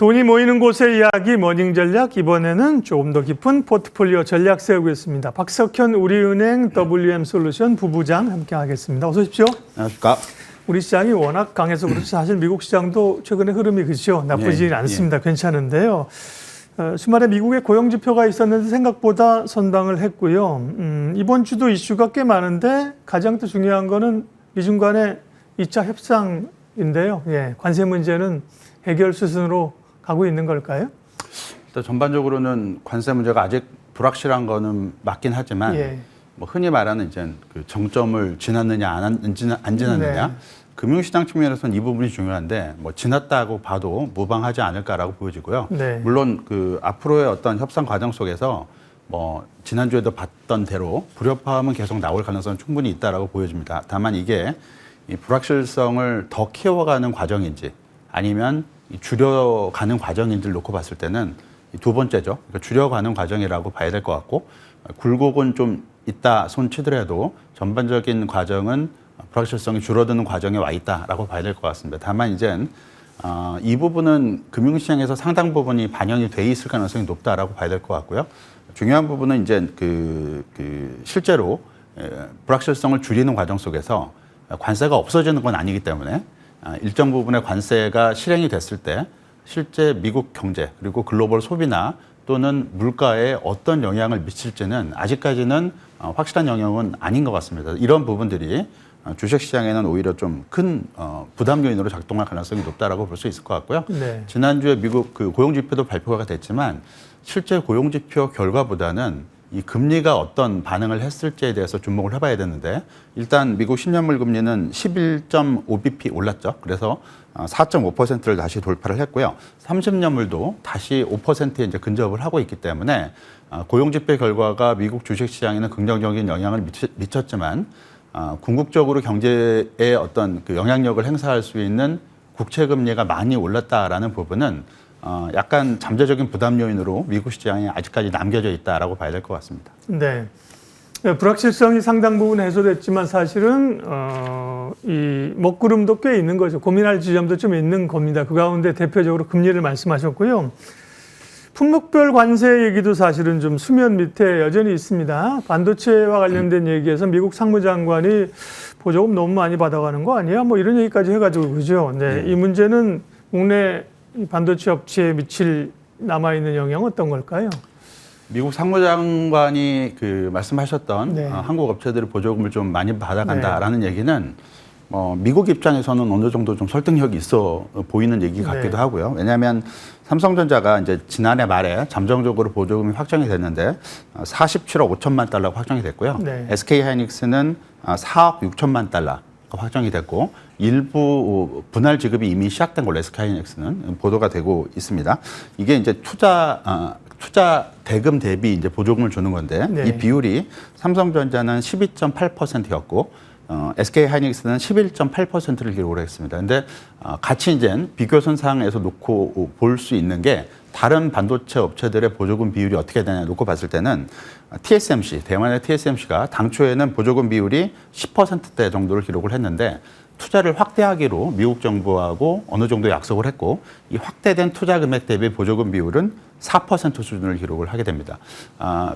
돈이 모이는 곳의 이야기 모닝 전략, 이번에는 조금 더 깊은 포트폴리오 전략 세우겠습니다. 박석현 우리은행 WM솔루션 부부장 함께하겠습니다. 어서 오십시오. 안녕하십니까. 우리 시장이 워낙 강해서 그렇지 사실 미국 시장도 최근에 흐름이 그렇죠. 나쁘지 않습니다. 괜찮은데요. 주말에 미국의 고용 지표가 있었는데 생각보다 선방을 했고요. 이번 주도 이슈가 꽤 많은데 가장 또 중요한 거는 미중 간의 2차 협상인데요. 관세 문제는 해결 수순으로 가고 있는 걸까요? 일단 전반적으로는 관세 문제가 아직 불확실한 거는 맞긴 하지만 뭐 흔히 말하는 이제 그 정점을 지났느냐 안 지났느냐 금융시장 측면에서는 이 부분이 중요한데 뭐 지났다고 봐도 무방하지 않을까라고 보여지고요. 물론 그 앞으로의 어떤 협상 과정 속에서 뭐 지난주에도 봤던 대로 불협화음은 계속 나올 가능성은 충분히 있다라고 보여집니다. 다만 이게 이 불확실성을 더 키워가는 과정인지 아니면 줄여가는 과정인지를 놓고 봤을 때는 두 번째죠. 그러니까 줄여가는 과정이라고 봐야 될 것 같고 굴곡은 좀 있다 손 치더라도 전반적인 과정은 불확실성이 줄어드는 과정에 와 있다라고 봐야 될 것 같습니다. 다만 이젠 이 부분은 금융시장에서 상당 부분이 반영이 돼 있을 가능성이 높다라고 봐야 될 것 같고요. 중요한 부분은 이제 실제로 불확실성을 줄이는 과정 속에서 관세가 없어지는 건 아니기 때문에 일정 부분의 관세가 실행이 됐을 때 실제 미국 경제 그리고 글로벌 소비나 또는 물가에 어떤 영향을 미칠지는 아직까지는 확실한 영향은 아닌 것 같습니다. 이런 부분들이 주식시장에는 오히려 좀 큰 부담 요인으로 작동할 가능성이 높다라고 볼 수 있을 것 같고요. 지난주에 미국 그 고용지표도 발표가 됐지만 실제 고용지표 결과보다는 이 금리가 어떤 반응을 했을지에 대해서 주목을 해봐야 되는데 일단 미국 10년물 금리는 11.5bp 올랐죠. 그래서 4.5%를 다시 돌파를 했고요. 30년물도 다시 5%에 이제 근접을 하고 있기 때문에 고용지표 결과가 미국 주식시장에는 긍정적인 영향을 미쳤지만 궁극적으로 경제에 어떤 그 영향력을 행사할 수 있는 국채금리가 많이 올랐다라는 부분은 약간 잠재적인 부담 요인으로 미국 시장에 아직까지 남겨져 있다라고 봐야 될 것 같습니다. 네. 불확실성이 상당 부분 해소됐지만 사실은 이 먹구름도 꽤 있는 거죠. 고민할 지점도 좀 있는 겁니다. 그 가운데 대표적으로 금리를 말씀하셨고요. 품목별 관세 얘기도 사실은 좀 수면 밑에 여전히 있습니다. 반도체와 관련된 얘기에서 미국 상무장관이 보조금 너무 많이 받아가는 거 아니야? 뭐 이런 얘기까지 해가지고 그죠. 이 문제는 국내 반도체 업체에 미칠 남아있는 영향은 어떤 걸까요? 미국 상무장관이 말씀하셨던 한국 업체들이 보조금을 좀 많이 받아간다라는 얘기는 미국 입장에서는 어느 정도 좀 설득력이 있어 보이는 얘기 같기도 하고요. 왜냐하면 삼성전자가 이제 지난해 말에 잠정적으로 보조금이 확정이 됐는데 47억 5천만 달러가 확정이 됐고요. SK하이닉스는 4억 6천만 달러가 확정이 됐고 일부 분할 지급이 이미 시작된 걸로 SK하이닉스는 보도가 되고 있습니다. 이게 이제 투자 대금 대비 이제 보조금을 주는 건데 이 비율이 삼성전자는 12.8%였고 SK하이닉스는 11.8%를 기록을 했습니다. 근데 같이 이제 비교선상에서 놓고 볼 수 있는 게 다른 반도체 업체들의 보조금 비율이 어떻게 되냐 놓고 봤을 때는 TSMC, 대만의 TSMC가 당초에는 보조금 비율이 10%대 정도를 기록을 했는데 투자를 확대하기로 미국 정부하고 어느 정도 약속을 했고 이 확대된 투자 금액 대비 보조금 비율은 4% 수준을 기록을 하게 됩니다.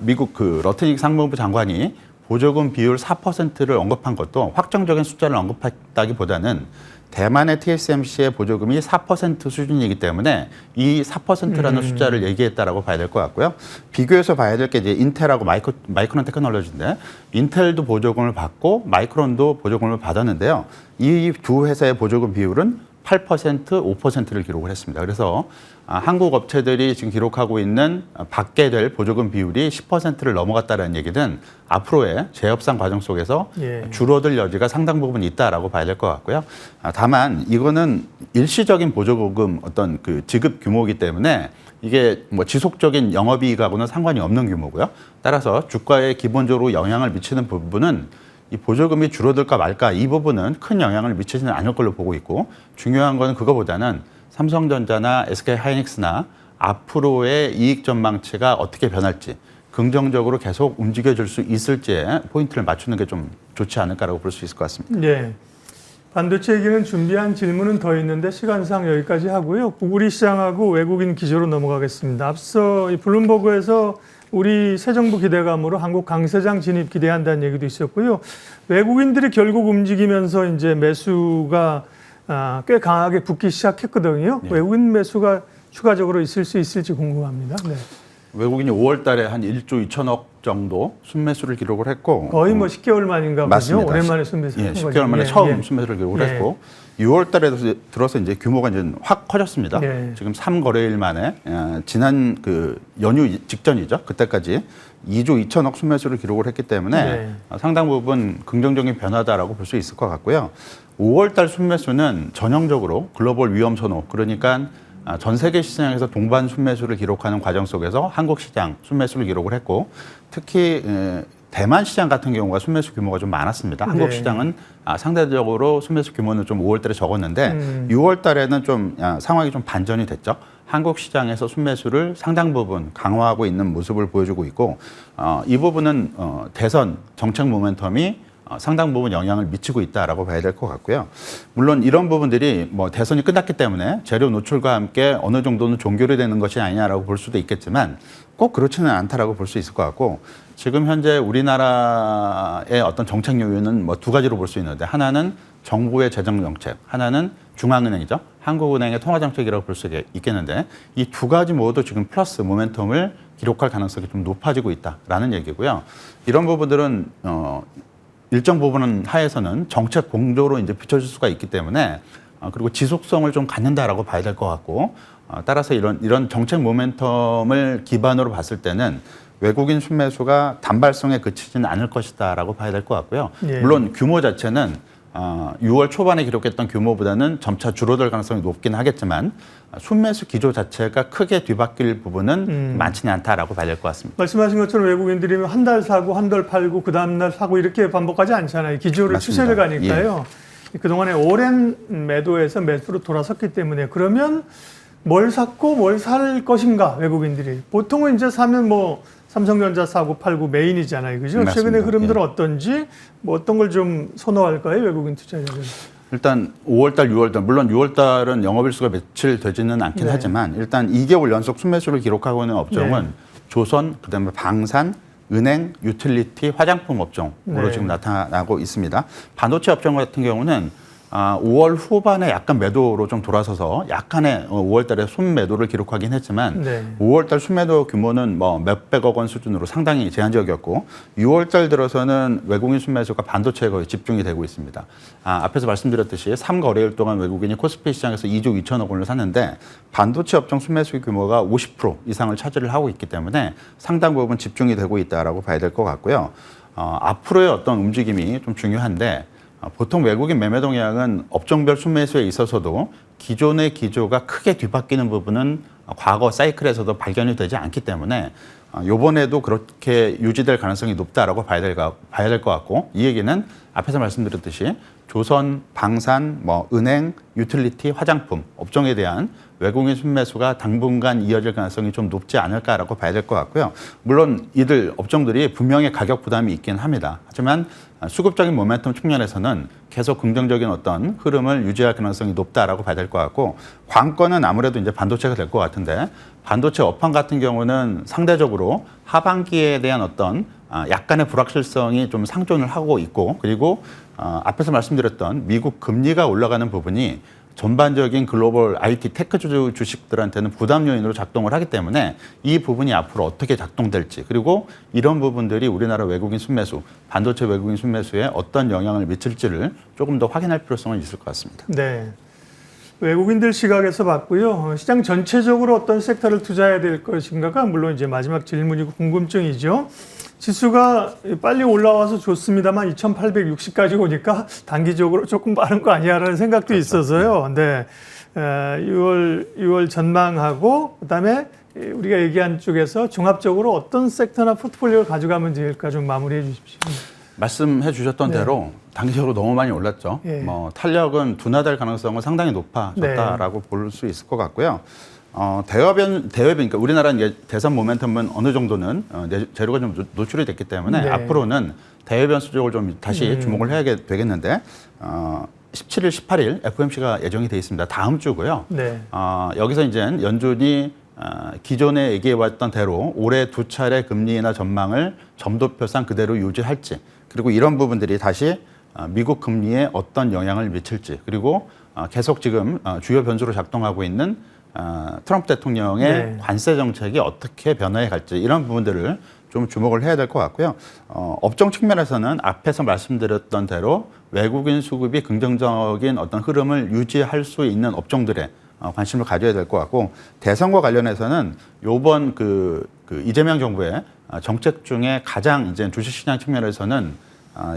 미국 러트닉 상무부 장관이 보조금 비율 4%를 언급한 것도 확정적인 숫자를 언급했다기보다는 대만의 TSMC의 보조금이 4% 수준이기 때문에 이 4%라는 숫자를 얘기했다라고 봐야 될 것 같고요. 비교해서 봐야 될 게 이제 인텔하고 마이크론 테크놀로지인데 인텔도 보조금을 받고 마이크론도 보조금을 받았는데요. 이 두 회사의 보조금 비율은 8%, 5%를 기록을 했습니다. 그래서 한국 업체들이 지금 기록하고 있는 받게 될 보조금 비율이 10%를 넘어갔다는 얘기는 앞으로의 재협상 과정 속에서 줄어들 여지가 상당 부분 있다라고 봐야 될 것 같고요. 다만 이거는 일시적인 보조금 어떤 지급 규모이기 때문에 이게 뭐 지속적인 영업이익하고는 상관이 없는 규모고요. 따라서 주가에 기본적으로 영향을 미치는 부분은 이 보조금이 줄어들까 말까 이 부분은 큰 영향을 미치지는 않을 걸로 보고 있고 중요한 건 그거보다는 삼성전자나 SK하이닉스나 앞으로의 이익 전망치가 어떻게 변할지 긍정적으로 계속 움직여줄 수 있을지에 포인트를 맞추는 게 좀 좋지 않을까라고 볼 수 있을 것 같습니다. 반도체 얘기는 준비한 질문은 더 있는데 시간상 여기까지 하고요. 우리 시장하고 외국인 기조로 넘어가겠습니다. 앞서 이 블룸버그에서 우리 새 정부 기대감으로 한국 강세장 진입 기대한다는 얘기도 있었고요. 외국인들이 결국 움직이면서 이제 매수가 꽤 강하게 붙기 시작했거든요. 네. 외국인 매수가 추가적으로 있을 수 있을지 궁금합니다. 네. 외국인이 5월 달에 한 1조 2천억 정도 순매수를 기록을 했고 거의 뭐 10개월 만인가 보죠. 맞습니다. 오랜만에 순매수. 예, 10개월 만에 처음 순매수를 기록을 했고 6월 달에 들어서 이제 규모가 이제 확 커졌습니다. 지금 3거래일 만에 지난 그 연휴 직전이죠. 그때까지 2조 2천억 순매수를 기록을 했기 때문에 상당 부분 긍정적인 변화다라고 볼 수 있을 것 같고요. 5월 달 순매수는 전형적으로 글로벌 위험 선호, 그러니까 전 세계 시장에서 동반 순매수를 기록하는 과정 속에서 한국 시장 순매수를 기록을 했고, 특히 대만 시장 같은 경우가 순매수 규모가 좀 많았습니다. 한국 시장은 상대적으로 순매수 규모는 좀 5월 달에 적었는데 6월 달에는 좀 상황이 좀 반전이 됐죠. 한국 시장에서 순매수를 상당 부분 강화하고 있는 모습을 보여주고 있고, 이 부분은 대선 정책 모멘텀이 상당 부분 영향을 미치고 있다라고 봐야 될 것 같고요. 물론 이런 부분들이 뭐 대선이 끝났기 때문에 재료 노출과 함께 어느 정도는 종결이 되는 것이 아니냐라고 볼 수도 있겠지만 꼭 그렇지는 않다라고 볼 수 있을 것 같고, 지금 현재 우리나라의 어떤 정책 요인은 뭐 두 가지로 볼 수 있는데, 하나는 정부의 재정 정책, 하나는 중앙은행이죠. 한국은행의 통화 정책이라고 볼 수 있겠는데, 이 두 가지 모두 지금 플러스 모멘텀을 기록할 가능성이 좀 높아지고 있다라는 얘기고요. 이런 부분들은 일정 부분 하에서는 정책 공조로 이제 비춰질 수가 있기 때문에 그리고 지속성을 좀 갖는다라고 봐야 될 것 같고, 따라서 이런 정책 모멘텀을 기반으로 봤을 때는 외국인 순매수가 단발성에 그치지는 않을 것이다라고 봐야 될 것 같고요. 물론 규모 자체는 6월 초반에 기록했던 규모보다는 점차 줄어들 가능성이 높긴 하겠지만 순매수 기조 자체가 크게 뒤바뀔 부분은 많지는 않다라고 봐야 될 것 같습니다. 말씀하신 것처럼 외국인들이 한 달 사고 한 달 팔고 그 다음날 사고 이렇게 반복하지 않잖아요. 기조를 맞습니다. 추세를 가니까요. 그동안에 오랜 매도에서 매수로 돌아섰기 때문에, 그러면 뭘 샀고 뭘 살 것인가, 외국인들이. 보통은 이제 사면 뭐 삼성전자 사고 팔고 메인이잖아요. 그죠? 맞습니다. 최근의 흐름들은 어떤지, 뭐 어떤 걸 좀 선호할까요, 외국인 투자자들은? 일단 5월달, 6월달, 물론 6월달은 영업일수가 며칠 되지는 않긴 하지만 일단 2개월 연속 순매수를 기록하고 있는 업종은 조선, 그다음에 방산, 은행, 유틸리티, 화장품 업종으로 지금 나타나고 있습니다. 반도체 업종 같은 경우는 5월 후반에 약간 매도로 좀 돌아서서 약간의 5월 달에 순매도를 기록하긴 했지만 5월 달 순매도 규모는 뭐 몇백억 원 수준으로 상당히 제한적이었고, 6월 달 들어서는 외국인 순매수가 반도체에 거의 집중이 되고 있습니다. 앞에서 말씀드렸듯이 3거래일 동안 외국인이 코스피 시장에서 2조 2천억 원을 샀는데 반도체 업종 순매수 규모가 50% 이상을 차지를 하고 있기 때문에 상당 부분 집중이 되고 있다라고 봐야 될 것 같고요. 앞으로의 어떤 움직임이 좀 중요한데, 보통 외국인 매매 동향은 업종별 순매수에 있어서도 기존의 기조가 크게 뒤바뀌는 부분은 과거 사이클에서도 발견이 되지 않기 때문에 이번에도 그렇게 유지될 가능성이 높다라고 봐야 될 것 같고, 이 얘기는 앞에서 말씀드렸듯이 조선, 방산, 뭐 은행, 유틸리티, 화장품 업종에 대한 외국인 순매수가 당분간 이어질 가능성이 좀 높지 않을까라고 봐야 될 것 같고요. 물론 이들 업종들이 분명히 가격 부담이 있긴 합니다. 하지만 수급적인 모멘텀 측면에서는 계속 긍정적인 어떤 흐름을 유지할 가능성이 높다라고 봐야 될 것 같고, 관건은 아무래도 이제 반도체가 될 것 같은데, 반도체 업황 같은 경우는 상대적으로 하반기에 대한 어떤 약간의 불확실성이 좀 상존을 하고 있고, 그리고 앞에서 말씀드렸던 미국 금리가 올라가는 부분이 전반적인 글로벌 IT 테크 주식들한테는 부담 요인으로 작동을 하기 때문에 이 부분이 앞으로 어떻게 작동될지, 그리고 이런 부분들이 우리나라 외국인 순매수, 반도체 외국인 순매수에 어떤 영향을 미칠지를 조금 더 확인할 필요성은 있을 것 같습니다. 네. 외국인들 시각에서 봤고요. 시장 전체적으로 어떤 섹터를 투자해야 될 것인가가 물론 이제 마지막 질문이고 궁금증이죠. 지수가 빨리 올라와서 좋습니다만 2860까지 오니까 단기적으로 조금 빠른 거 아니야라는 생각도 있어서요. 근데 6월 전망하고 그다음에 우리가 얘기한 쪽에서 종합적으로 어떤 섹터나 포트폴리오를 가져가면 될까 좀 마무리해 주십시오. 말씀해 주셨던 대로 단기적으로 너무 많이 올랐죠. 뭐 탄력은 둔화될 가능성은 상당히 높아졌다라고 볼 수 있을 것 같고요. 대외변, 그러니까 우리나라는 이제 대선 모멘텀은 어느 정도는 재료가 좀 노출이 됐기 때문에 앞으로는 대외 변수 쪽을 좀 다시 주목을 해야 되겠는데, 17일, 18일 FOMC가 예정이 돼 있습니다. 다음 주고요. 네. 여기서 이제 연준이 기존에 얘기해왔던 대로 올해 두 차례 금리 인하 전망을 점도표상 그대로 유지할지, 그리고 이런 부분들이 다시 미국 금리에 어떤 영향을 미칠지, 그리고 계속 지금 주요 변수로 작동하고 있는 트럼프 대통령의 네. 관세 정책이 어떻게 변화해 갈지, 이런 부분들을 좀 주목을 해야 될 것 같고요. 업종 측면에서는 앞에서 말씀드렸던 대로 외국인 수급이 긍정적인 어떤 흐름을 유지할 수 있는 업종들에 관심을 가져야 될 것 같고, 대선과 관련해서는 요번 그 이재명 정부의 정책 중에 가장 이제 주식시장 측면에서는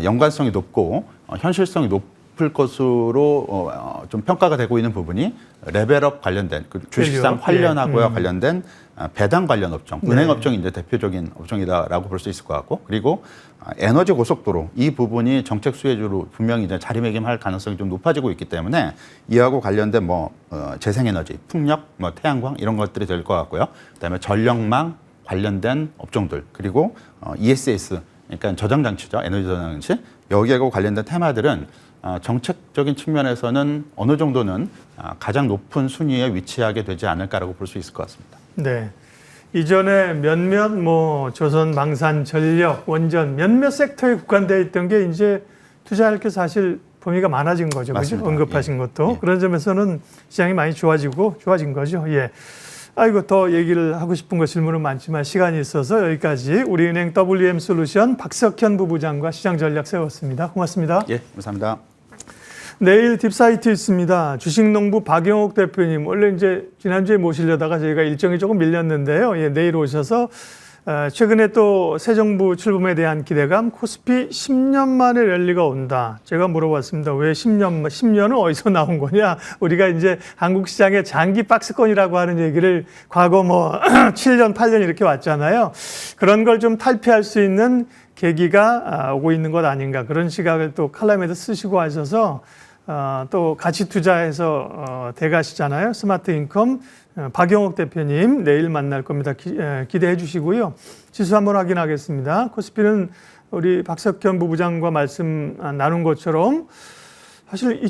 연관성이 높고 현실성이 높을 것으로 좀 평가가 되고 있는 부분이 레벨업 관련된 그 주식시장 관련하고와 관련된 배당 관련 업종, 네. 은행 업종이 이제 대표적인 업종이다라고 볼 수 있을 것 같고, 그리고 에너지 고속도로 이 부분이 정책 수혜주로 분명히 이제 자리매김할 가능성이 좀 높아지고 있기 때문에 이하고 관련된 재생에너지, 풍력, 태양광 이런 것들이 될 것 같고요. 그다음에 전력망 관련된 업종들, 그리고 ESS, 그러니까 저장장치죠, 에너지 저장장치, 여기하고 관련된 테마들은 정책적인 측면에서는 어느 정도는 가장 높은 순위에 위치하게 되지 않을까라고 볼 수 있을 것 같습니다. 네. 이전에 몇몇 조선, 방산, 전력, 원전 몇몇 섹터에 국한되어 있던 게 이제 투자할 게 사실 범위가 많아진 거죠. 그죠? 언급하신 것도. 그런 점에서는 시장이 많이 좋아진 거죠. 예. 아이고, 더 얘기를 하고 싶은 거 질문은 많지만 시간이 있어서 여기까지 우리은행 WM솔루션 박석현 부부장과 시장 전략 세웠습니다. 고맙습니다. 예, 감사합니다. 내일 딥사이트 있습니다. 주식농부 박영옥 대표님, 원래 이제 지난주에 모시려다가 저희가 일정이 조금 밀렸는데요. 예, 내일 오셔서 최근에 또 새 정부 출범에 대한 기대감, 코스피 10년 만에 랠리가 온다. 제가 물어봤습니다. 왜 10년은 어디서 나온 거냐? 우리가 이제 한국 시장의 장기 박스권이라고 하는 얘기를 과거 7년, 8년 이렇게 왔잖아요. 그런 걸 좀 탈피할 수 있는 계기가 오고 있는 것 아닌가. 그런 시각을 또 칼럼에도 쓰시고 하셔서 또 가치 투자해서 대가시잖아요. 스마트 인컴 박영옥 대표님 내일 만날 겁니다. 기대해 주시고요. 지수 한번 확인하겠습니다. 코스피는 우리 박석현 부부장과 말씀 나눈 것처럼 사실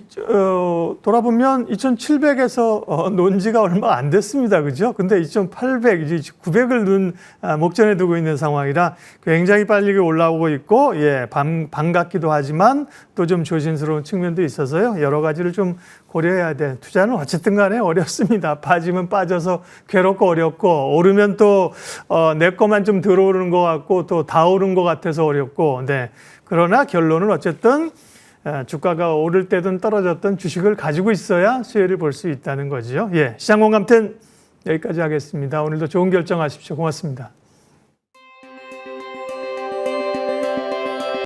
돌아보면 2,700에서 논 지가 얼마 안 됐습니다. 그죠? 근데 2,800, 이제 900을 눈 목전에 두고 있는 상황이라 굉장히 빨리 올라오고 있고, 예, 반갑기도 하지만 또 좀 조심스러운 측면도 있어서요. 여러 가지를 좀 고려해야 돼. 투자는 어쨌든 간에 어렵습니다. 빠지면 빠져서 괴롭고 어렵고, 오르면 또 내 것만 좀 들어오르는 것 같고, 또 다 오른 것 같아서 어렵고, 네. 그러나 결론은 어쨌든 주가가 오를 때든 떨어졌던 주식을 가지고 있어야 수혜를 볼 수 있다는 거죠. 예, 시장공감텐 여기까지 하겠습니다. 오늘도 좋은 결정하십시오. 고맙습니다.